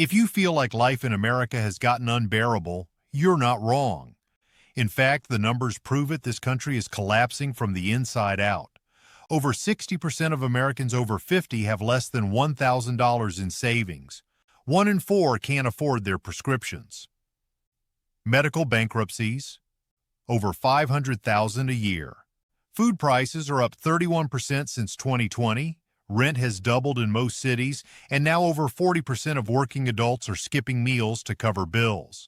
If you feel like life in America has gotten unbearable, you're not wrong. In fact, the numbers prove it. This country is collapsing from the inside out. Over 60% of Americans over 50 have less than $1,000 in savings. 1 in 4 can't afford their prescriptions. Medical bankruptcies, over 500,000 a year. Food prices are up 31% since 2020. Rent has doubled in most cities, and now over 40% of working adults are skipping meals to cover bills.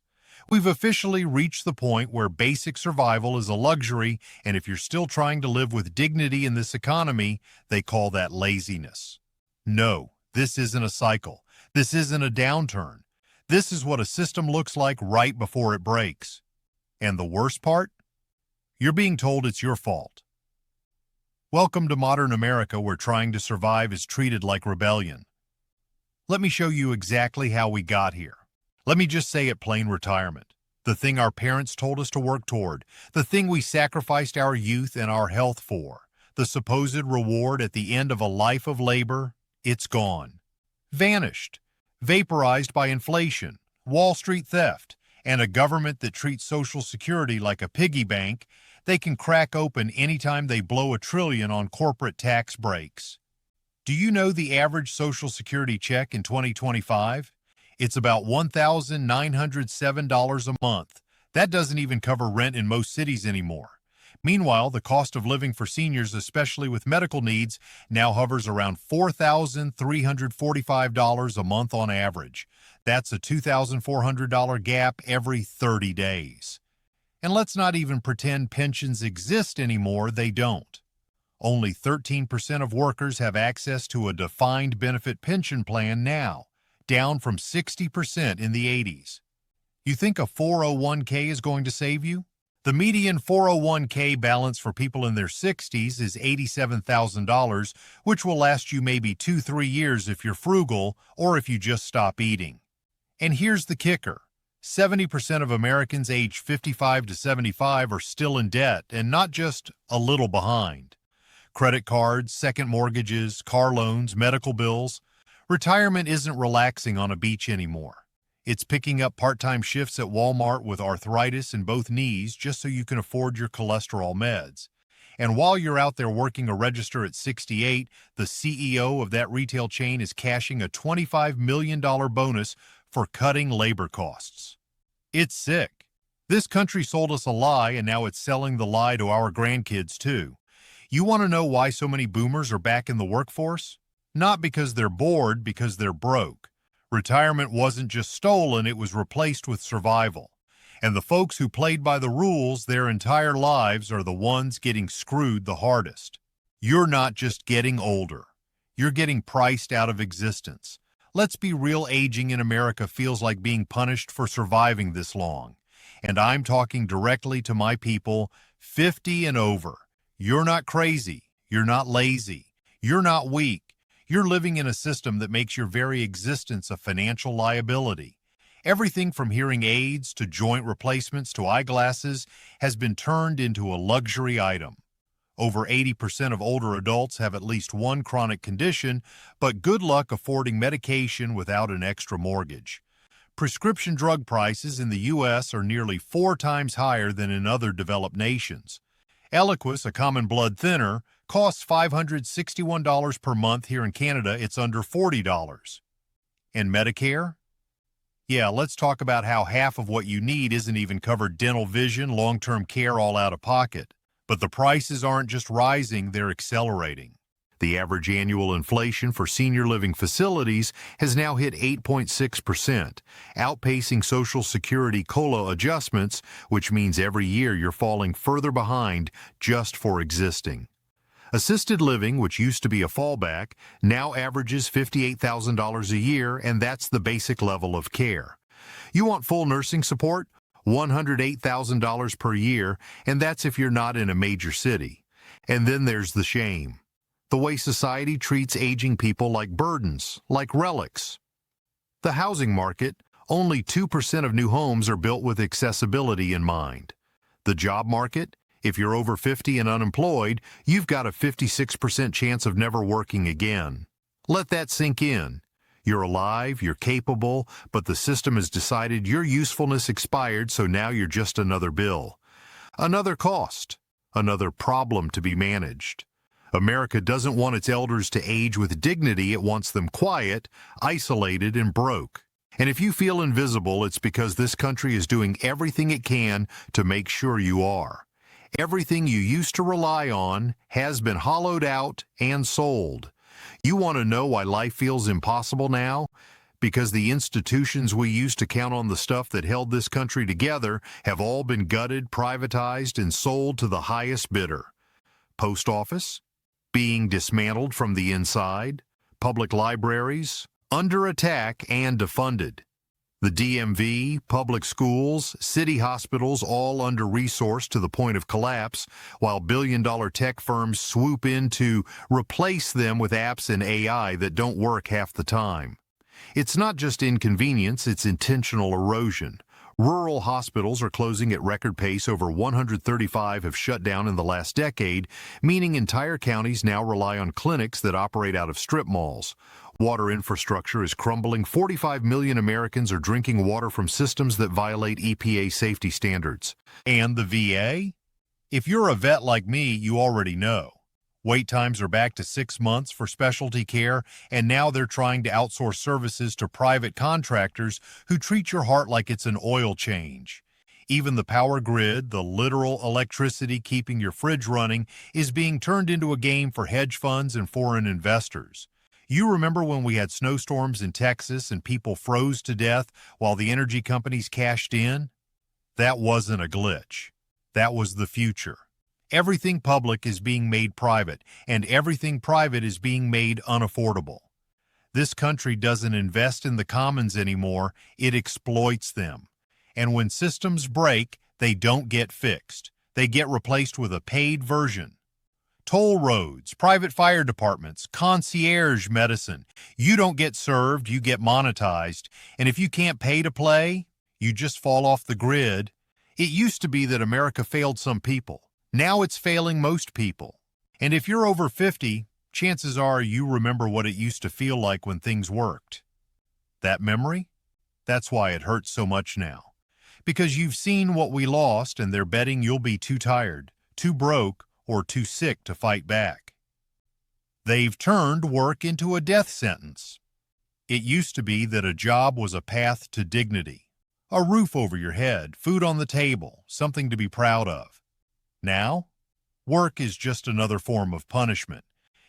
We've officially reached the point where basic survival is a luxury, and if you're still trying to live with dignity in this economy, they call that laziness. No, this isn't a cycle. This isn't a downturn. This is what a system looks like right before it breaks. And the worst part? You're being told it's your fault. Welcome to modern America, where trying to survive is treated like rebellion. Let me show you exactly how we got here. Let me just say it plain: retirement. The thing our parents told us to work toward. The thing we sacrificed our youth and our health for. The supposed reward at the end of a life of labor. It's gone. Vanished. Vaporized by inflation, Wall Street theft, and a government that treats Social Security like a piggy bank they can crack open anytime they blow $1 trillion on corporate tax breaks. Do you know the average Social Security check in 2025? It's about $1,907 a month. That doesn't even cover rent in most cities anymore. Meanwhile, the cost of living for seniors, especially with medical needs, now hovers around $4,345 a month on average. That's a $2,400 gap every 30 days. And let's not even pretend pensions exist anymore. They don't. Only 13% of workers have access to a defined benefit pension plan now, down from 60% in the 80s. You think a 401k is going to save you? The median 401k balance for people in their 60s is $87,000, which will last you maybe 2-3 years if you're frugal or if you just stop eating. And here's the kicker. 70% of Americans aged 55 to 75 are still in debt, and not just a little behind. Credit cards, second mortgages, car loans, medical bills. Retirement isn't relaxing on a beach anymore. It's picking up part-time shifts at Walmart with arthritis in both knees just so you can afford your cholesterol meds. And while you're out there working a register at 68, the CEO of that retail chain is cashing a $25 million bonus for cutting labor costs. It's sick. This country sold us a lie, and now it's selling the lie to our grandkids too. You want to know why so many boomers are back in the workforce? Not because they're bored, because they're broke. Retirement wasn't just stolen, it was replaced with survival. And the folks who played by the rules their entire lives are the ones getting screwed the hardest. You're not just getting older. You're getting priced out of existence. Let's be real, aging in America feels like being punished for surviving this long. And I'm talking directly to my people, 50 and over. You're not crazy. You're not lazy. You're not weak. You're living in a system that makes your very existence a financial liability. Everything from hearing aids to joint replacements to eyeglasses has been turned into a luxury item. Over 80% of older adults have at least one chronic condition, but good luck affording medication without an extra mortgage. Prescription drug prices in the U.S. are nearly 4 times higher than in other developed nations. Eliquis, a common blood thinner, costs $561 per month. Here in Canada, it's under $40. And Medicare? Yeah, let's talk about how half of what you need isn't even covered: dental, vision, long-term care, all out of pocket. But the prices aren't just rising, they're accelerating. The average annual inflation for senior living facilities has now hit 8.6%, outpacing Social Security COLA adjustments, which means every year you're falling further behind just for existing. Assisted living, which used to be a fallback, now averages $58,000 a year, and that's the basic level of care. You want full nursing support? $108,000 per year, and that's if you're not in a major city. And then there's the shame. The way society treats aging people like burdens, like relics. The housing market, only 2% of new homes are built with accessibility in mind. The job market, if you're over 50 and unemployed, you've got a 56% chance of never working again. Let that sink in. You're alive, you're capable, but the system has decided your usefulness expired, so now you're just another bill. Another cost. Another problem to be managed. America doesn't want its elders to age with dignity. It wants them quiet, isolated, and broke. And if you feel invisible, it's because this country is doing everything it can to make sure you are. Everything you used to rely on has been hollowed out and sold. You want to know why life feels impossible now? Because the institutions we used to count on, the stuff that held this country together, have all been gutted, privatized, and sold to the highest bidder. Post office, being dismantled from the inside. Public libraries, under attack and defunded. The DMV, public schools, city hospitals all under-resourced to the point of collapse, while billion-dollar tech firms swoop in to replace them with apps and AI that don't work half the time. It's not just inconvenience, it's intentional erosion. Rural hospitals are closing at record pace. Over 135 have shut down in the last decade, meaning entire counties now rely on clinics that operate out of strip malls. Water infrastructure is crumbling. 45 million Americans are drinking water from systems that violate EPA safety standards. And the VA? If you're a vet like me, you already know. Wait times are back to 6 months for specialty care, and now they're trying to outsource services to private contractors who treat your heart like it's an oil change. Even the power grid, the literal electricity keeping your fridge running, is being turned into a game for hedge funds and foreign investors. You remember when we had snowstorms in Texas and people froze to death while the energy companies cashed in? That wasn't a glitch. That was the future. Everything public is being made private, and everything private is being made unaffordable. This country doesn't invest in the commons anymore, it exploits them. And when systems break, they don't get fixed. They get replaced with a paid version. Toll roads, private fire departments, concierge medicine. You don't get served, you get monetized. And if you can't pay to play, you just fall off the grid. It used to be that America failed some people. Now it's failing most people. And if you're over 50, chances are you remember what it used to feel like when things worked. That memory? That's why it hurts so much now. Because you've seen what we lost, and they're betting you'll be too tired, too broke, or too sick to fight back. They've turned work into a death sentence. It used to be that a job was a path to dignity, a roof over your head, food on the table, something to be proud of. Now, work is just another form of punishment.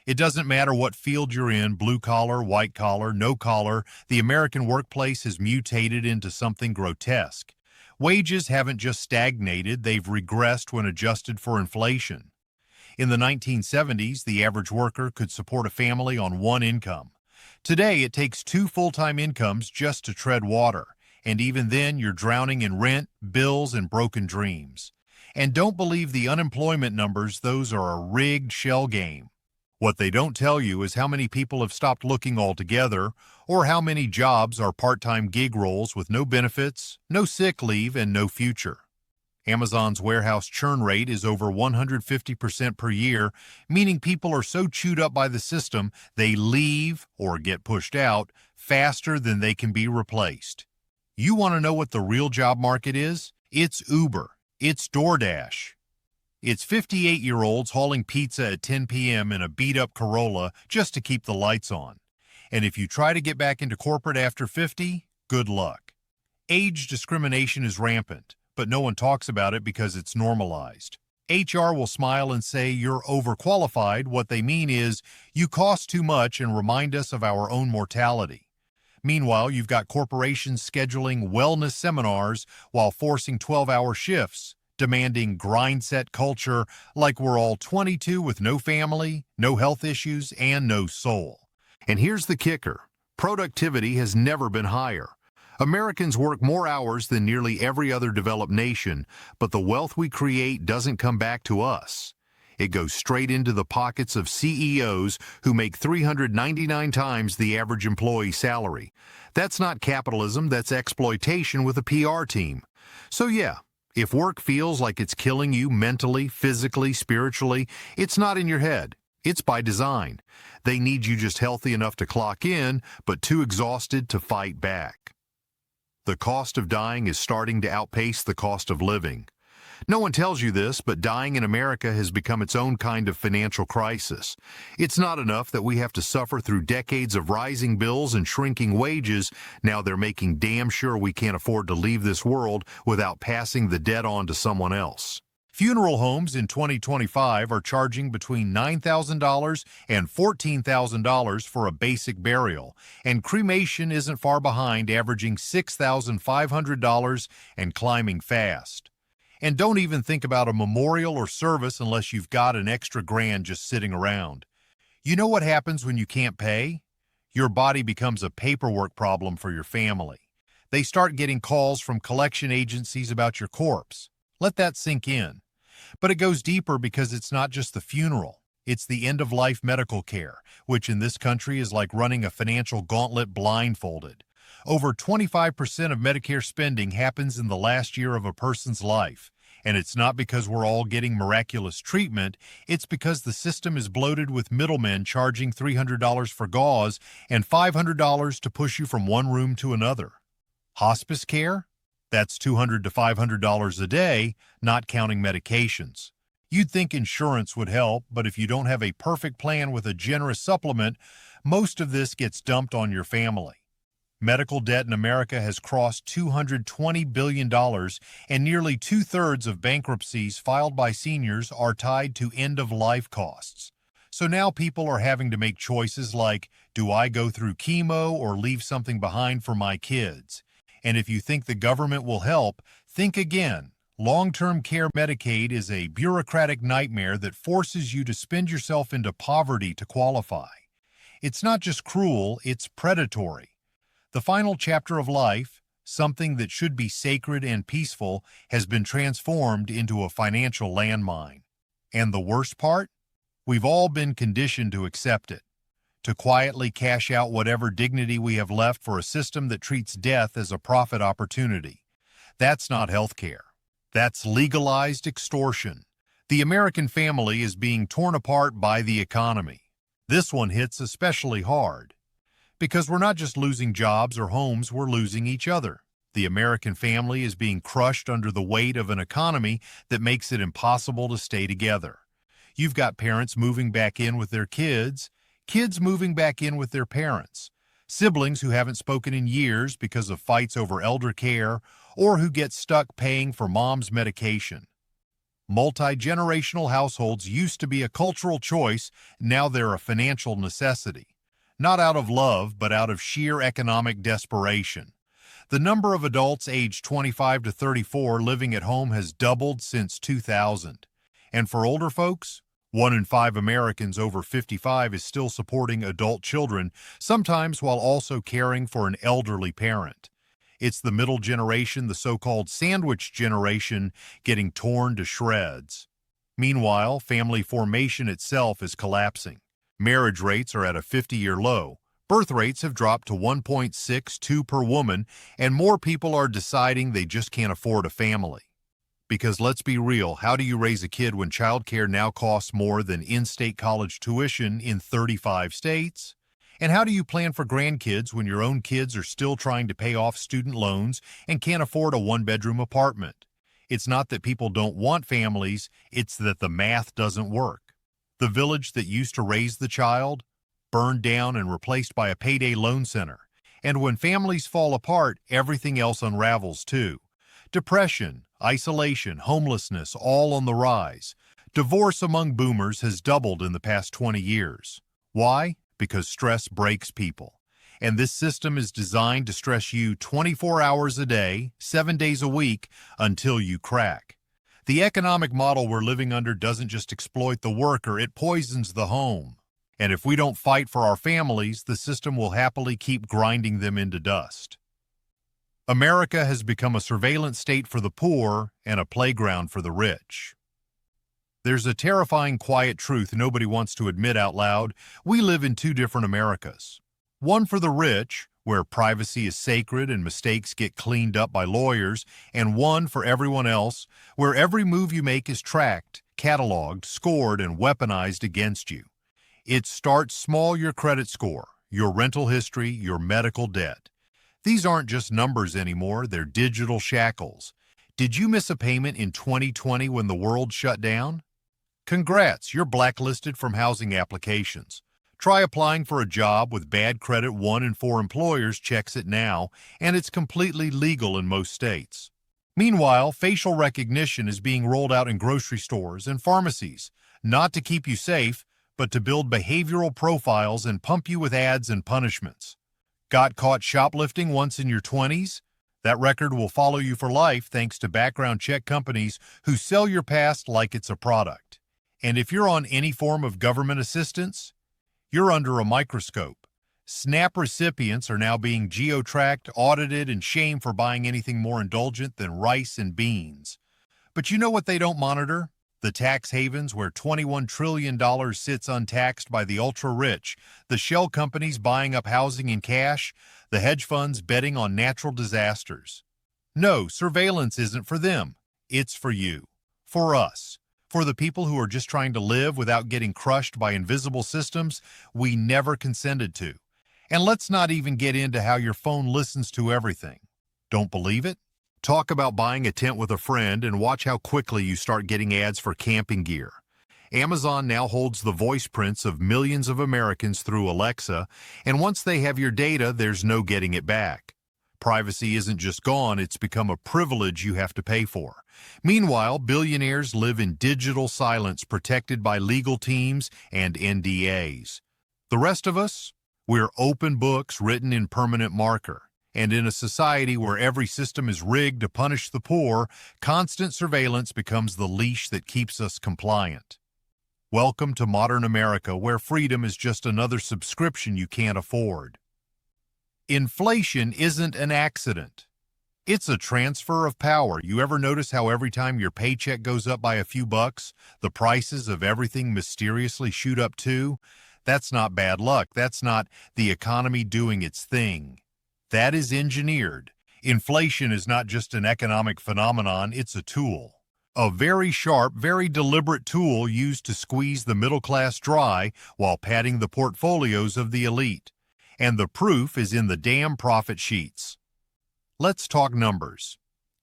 It doesn't matter what field you're in, blue collar, white collar, no collar, the American workplace has mutated into something grotesque. Wages haven't just stagnated, they've regressed when adjusted for inflation. In the 1970s, the average worker could support a family on one income. Today, it takes 2 full-time incomes just to tread water, and even then, you're drowning in rent, bills, and broken dreams. And don't believe the unemployment numbers, those are a rigged shell game. What they don't tell you is how many people have stopped looking altogether, or how many jobs are part-time gig roles with no benefits, no sick leave, and no future. Amazon's warehouse churn rate is over 150% per year, meaning people are so chewed up by the system they leave or get pushed out faster than they can be replaced. You want to know what the real job market is? It's Uber. It's DoorDash. It's 58-year-olds hauling pizza at 10 p.m. in a beat-up Corolla just to keep the lights on. And if you try to get back into corporate after 50, good luck. Age discrimination is rampant, but no one talks about it because it's normalized. HR will smile and say you're overqualified. What they mean is you cost too much and remind us of our own mortality. Meanwhile, you've got corporations scheduling wellness seminars while forcing 12-hour shifts, demanding grind-set culture like we're all 22 with no family, no health issues, and no soul. And here's the kicker. Productivity has never been higher. Americans work more hours than nearly every other developed nation, but the wealth we create doesn't come back to us. It goes straight into the pockets of CEOs who make 399 times the average employee salary. That's not capitalism, that's exploitation with a PR team. So yeah, if work feels like it's killing you mentally, physically, spiritually, it's not in your head. It's by design. They need you just healthy enough to clock in, but too exhausted to fight back. The cost of dying is starting to outpace the cost of living. No one tells you this, but dying in America has become its own kind of financial crisis. It's not enough that we have to suffer through decades of rising bills and shrinking wages. Now they're making damn sure we can't afford to leave this world without passing the debt on to someone else. Funeral homes in 2025 are charging between $9,000 and $14,000 for a basic burial, and cremation isn't far behind, averaging $6,500 and climbing fast. And don't even think about a memorial or service unless you've got an extra grand just sitting around. You know what happens when you can't pay? Your body becomes a paperwork problem for your family. They start getting calls from collection agencies about your corpse. Let that sink in. But it goes deeper because it's not just the funeral. It's the end-of-life medical care, which in this country is like running a financial gauntlet blindfolded. Over 25% of Medicare spending happens in the last year of a person's life. And it's not because we're all getting miraculous treatment, it's because the system is bloated with middlemen charging $300 for gauze and $500 to push you from one room to another. Hospice care? That's $200 to $500 a day, not counting medications. You'd think insurance would help, but if you don't have a perfect plan with a generous supplement, most of this gets dumped on your family. Medical debt in America has crossed $220 billion, and nearly two-thirds of bankruptcies filed by seniors are tied to end-of-life costs. So now people are having to make choices like, do I go through chemo or leave something behind for my kids? And if you think the government will help, think again. Long-term care Medicaid is a bureaucratic nightmare that forces you to spend yourself into poverty to qualify. It's not just cruel, it's predatory. The final chapter of life, something that should be sacred and peaceful, has been transformed into a financial landmine. And the worst part? We've all been conditioned to accept it, to quietly cash out whatever dignity we have left for a system that treats death as a profit opportunity. That's not healthcare. That's legalized extortion. The American family is being torn apart by the economy. This one hits especially hard. Because we're not just losing jobs or homes, we're losing each other. The American family is being crushed under the weight of an economy that makes it impossible to stay together. You've got parents moving back in with their kids, kids moving back in with their parents, siblings who haven't spoken in years because of fights over elder care, or who get stuck paying for mom's medication. Multi-generational households used to be a cultural choice, now they're a financial necessity. Not out of love, but out of sheer economic desperation. The number of adults aged 25 to 34 living at home has doubled since 2000. And for older folks, 1 in 5 Americans over 55 is still supporting adult children, sometimes while also caring for an elderly parent. It's the middle generation, the so-called sandwich generation, getting torn to shreds. Meanwhile, family formation itself is collapsing. Marriage rates are at a 50-year low. Birth rates have dropped to 1.62 per woman, and more people are deciding they just can't afford a family. Because let's be real, how do you raise a kid when childcare now costs more than in-state college tuition in 35 states? And how do you plan for grandkids when your own kids are still trying to pay off student loans and can't afford a one-bedroom apartment? It's not that people don't want families, it's that the math doesn't work. The village that used to raise the child, burned down and replaced by a payday loan center. And when families fall apart, everything else unravels too. Depression, isolation, homelessness, all on the rise. Divorce among boomers has doubled in the past 20 years. Why? Because stress breaks people. And this system is designed to stress you 24 hours a day, 7 days a week, until you crack. The economic model we're living under doesn't just exploit the worker, it poisons the home. And if we don't fight for our families, the system will happily keep grinding them into dust. America has become a surveillance state for the poor and a playground for the rich. There's a terrifying quiet truth nobody wants to admit out loud. We live in two different Americas. One for the rich, where privacy is sacred and mistakes get cleaned up by lawyers, and one for everyone else, where every move you make is tracked, cataloged, scored, and weaponized against you. It starts small: your credit score, your rental history, your medical debt. These aren't just numbers anymore, they're digital shackles. Did you miss a payment in 2020 when the world shut down? Congrats, you're blacklisted from housing applications. Try applying for a job with bad credit. 1 in 4 employers checks it now, and it's completely legal in most states. Meanwhile, facial recognition is being rolled out in grocery stores and pharmacies, not to keep you safe, but to build behavioral profiles and pump you with ads and punishments. Got caught shoplifting once in your 20s? That record will follow you for life thanks to background check companies who sell your past like it's a product. And if you're on any form of government assistance, you're under a microscope. SNAP recipients are now being geo-tracked, audited, and shamed for buying anything more indulgent than rice and beans. But you know what they don't monitor? The tax havens where $21 trillion sits untaxed by the ultra-rich, the shell companies buying up housing in cash, the hedge funds betting on natural disasters. No, surveillance isn't for them. It's for you. For us. For the people who are just trying to live without getting crushed by invisible systems we never consented to. And let's not even get into how your phone listens to everything. Don't believe it? Talk about buying a tent with a friend and watch how quickly you start getting ads for camping gear. Amazon now holds the voice prints of millions of Americans through Alexa, and once they have your data, there's no getting it back. Privacy isn't just gone, it's become a privilege you have to pay for. Meanwhile, billionaires live in digital silence protected by legal teams and NDAs. The rest of us? We're open books written in permanent marker. And in a society where every system is rigged to punish the poor, constant surveillance becomes the leash that keeps us compliant. Welcome to modern America, where freedom is just another subscription you can't afford. Inflation isn't an accident. It's a transfer of power. You ever notice how every time your paycheck goes up by a few bucks, the prices of everything mysteriously shoot up too? That's not bad luck. That's not the economy doing its thing. That is engineered. Inflation is not just an economic phenomenon, it's a tool. A very sharp, very deliberate tool used to squeeze the middle class dry while padding the portfolios of the elite. And the proof is in the damn profit sheets. Let's talk numbers.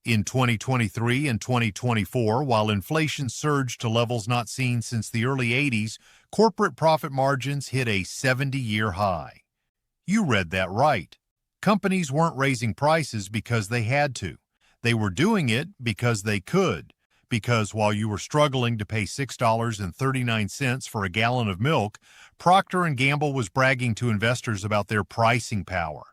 In 2023 and 2024, while inflation surged to levels not seen since the early 80s, corporate profit margins hit a 70-year high. You read that right. Companies weren't raising prices because they had to. They were doing it because they could. Because while you were struggling to pay $6.39 for a gallon of milk, Procter & Gamble was bragging to investors about their pricing power.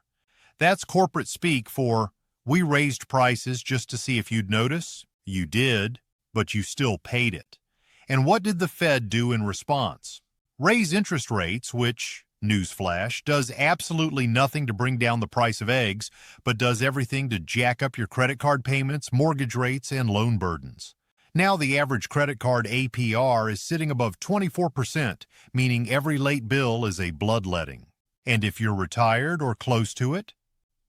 That's corporate speak for, we raised prices just to see if you'd notice. You did, but you still paid it. And what did the Fed do in response? Raise interest rates, which, newsflash, does absolutely nothing to bring down the price of eggs, but does everything to jack up your credit card payments, mortgage rates, and loan burdens. Now the average credit card APR is sitting above 24%, meaning every late bill is a bloodletting. And if you're retired or close to it,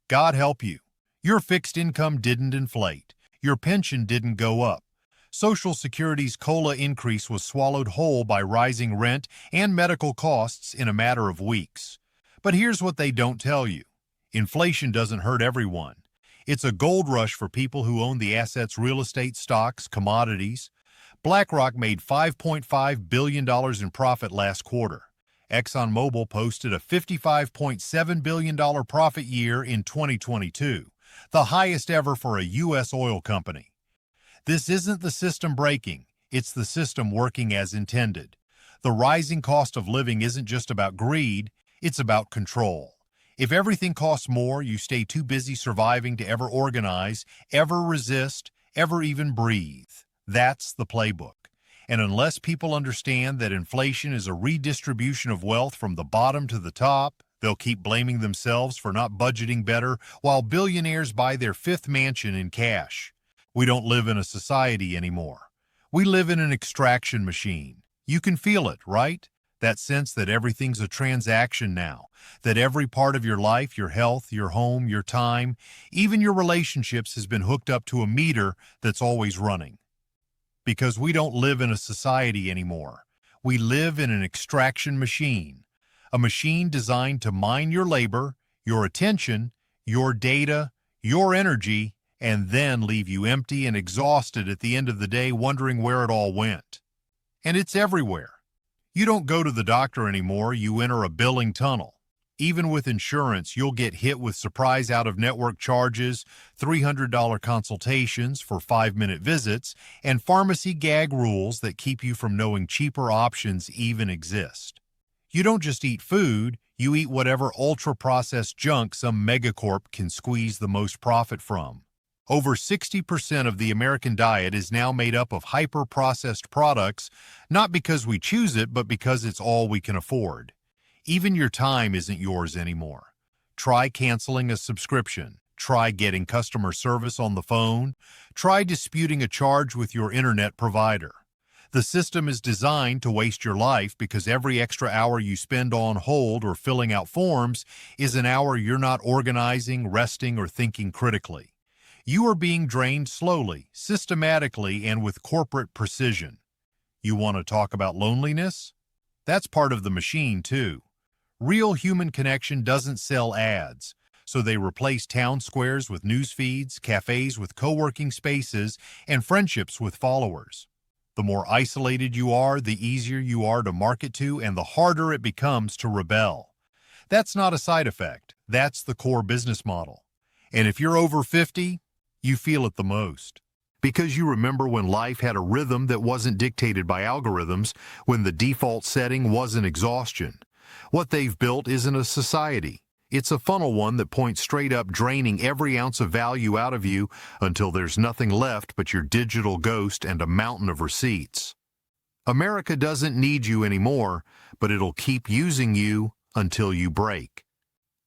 God help you. Your fixed income didn't inflate. Your pension didn't go up. Social Security's COLA increase was swallowed whole by rising rent and medical costs in a matter of weeks. But here's what they don't tell you. Inflation doesn't hurt everyone. It's a gold rush for people who own the assets: real estate, stocks, commodities. BlackRock made $5.5 billion in profit last quarter. ExxonMobil posted a $55.7 billion profit year in 2022, the highest ever for a U.S. oil company. This isn't the system breaking, it's the system working as intended. The rising cost of living isn't just about greed, it's about control. If everything costs more, you stay too busy surviving to ever organize, ever resist, ever even breathe. That's the playbook. And unless people understand that inflation is a redistribution of wealth from the bottom to the top, they'll keep blaming themselves for not budgeting better while billionaires buy their fifth mansion in cash. We don't live in a society anymore. We live in an extraction machine. You can feel it, right? That sense that everything's a transaction now, that every part of your life, your health, your home, your time, even your relationships has been hooked up to a meter that's always running. Because we don't live in a society anymore. We live in an extraction machine, a machine designed to mine your labor, your attention, your data, your energy, and then leave you empty and exhausted at the end of the day wondering where it all went. And it's everywhere. You don't go to the doctor anymore, you enter a billing tunnel. Even with insurance, you'll get hit with surprise out-of-network charges, $300 consultations for 5-minute visits, and pharmacy gag rules that keep you from knowing cheaper options even exist. You don't just eat food, you eat whatever ultra-processed junk some megacorp can squeeze the most profit from. Over 60% of the American diet is now made up of hyper-processed products, not because we choose it, but because it's all we can afford. Even your time isn't yours anymore. Try canceling a subscription. Try getting customer service on the phone. Try disputing a charge with your internet provider. The system is designed to waste your life because every extra hour you spend on hold or filling out forms is an hour you're not organizing, resting, or thinking critically. You are being drained slowly, systematically, and with corporate precision. You want to talk about loneliness? That's part of the machine, too. Real human connection doesn't sell ads, so they replace town squares with news feeds, cafes with co-working spaces, and friendships with followers. The more isolated you are, the easier you are to market to, and the harder it becomes to rebel. That's not a side effect. That's the core business model. And if you're over 50, you feel it the most. Because you remember when life had a rhythm that wasn't dictated by algorithms, when the default setting wasn't exhaustion. What they've built isn't a society. It's a funnel one that points straight up, draining every ounce of value out of you until there's nothing left but your digital ghost and a mountain of receipts. America doesn't need you anymore, but it'll keep using you until you break.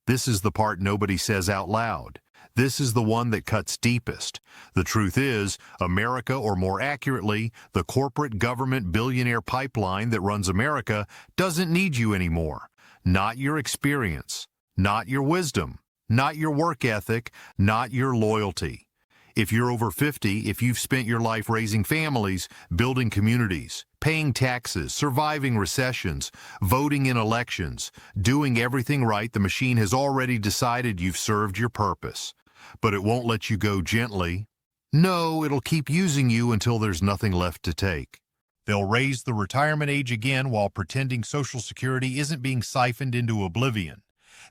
This is the part nobody says out loud. This is the one that cuts deepest. The truth is, America, or more accurately, the corporate government billionaire pipeline that runs America, doesn't need you anymore. Not your experience, not your wisdom, not your work ethic, not your loyalty. If you're over 50, if you've spent your life raising families, building communities, paying taxes, surviving recessions, voting in elections, doing everything right, the machine has already decided you've served your purpose. But it won't let you go gently. No, it'll keep using you until there's nothing left to take. They'll raise the retirement age again while pretending Social Security isn't being siphoned into oblivion.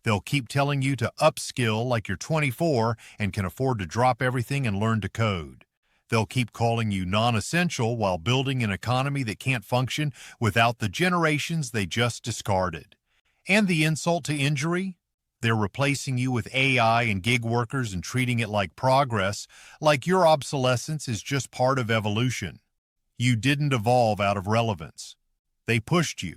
They'll keep telling you to upskill like you're 24 and can afford to drop everything and learn to code. They'll keep calling you non-essential while building an economy that can't function without the generations they just discarded. And the insult to injury? They're replacing you with AI and gig workers and treating it like progress, like your obsolescence is just part of evolution. You didn't evolve out of relevance. They pushed you,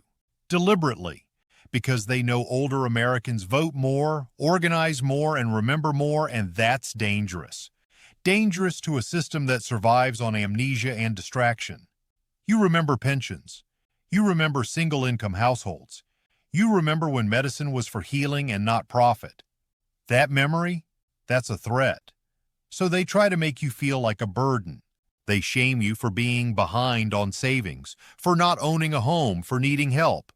deliberately, because they know older Americans vote more, organize more, and remember more, and that's dangerous. Dangerous to a system that survives on amnesia and distraction. You remember pensions. You remember single-income households. You remember when medicine was for healing and not profit. That memory, that's a threat. So they try to make you feel like a burden. They shame you for being behind on savings, for not owning a home, for needing help.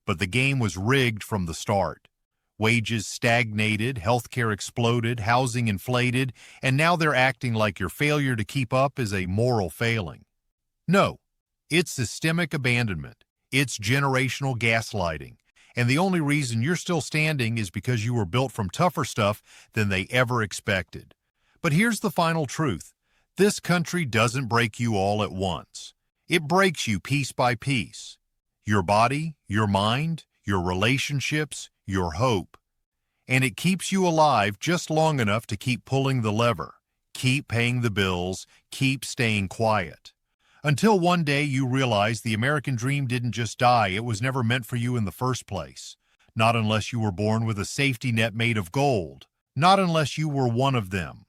But the game was rigged from the start. Wages stagnated, healthcare exploded, housing inflated, and now they're acting like your failure to keep up is a moral failing. No, it's systemic abandonment. It's generational gaslighting. And the only reason you're still standing is because you were built from tougher stuff than they ever expected. But here's the final truth. This country doesn't break you all at once. It breaks you piece by piece. Your body, your mind, your relationships, your hope. And it keeps you alive just long enough to keep pulling the lever, keep paying the bills, keep staying quiet. Until one day you realize the American dream didn't just die, it was never meant for you in the first place. Not unless you were born with a safety net made of gold. Not unless you were one of them.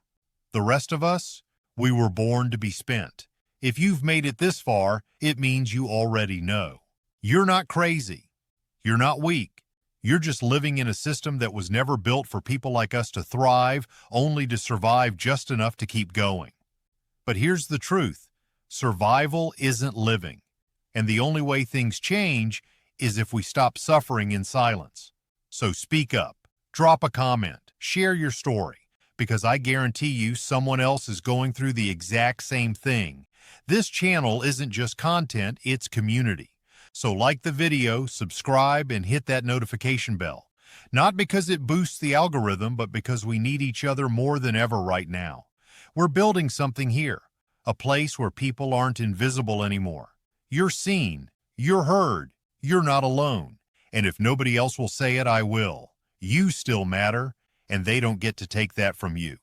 The rest of us, we were born to be spent. If you've made it this far, it means you already know. You're not crazy. You're not weak. You're just living in a system that was never built for people like us to thrive, only to survive just enough to keep going. But here's the truth. Survival isn't living. And the only way things change is if we stop suffering in silence. So speak up, drop a comment, share your story, because I guarantee you someone else is going through the exact same thing. This channel isn't just content, it's community. So like the video, subscribe, and hit that notification bell. Not because it boosts the algorithm, but because we need each other more than ever right now. We're building something here, a place where people aren't invisible anymore. You're seen, you're heard, you're not alone. And if nobody else will say it, I will. You still matter, and they don't get to take that from you.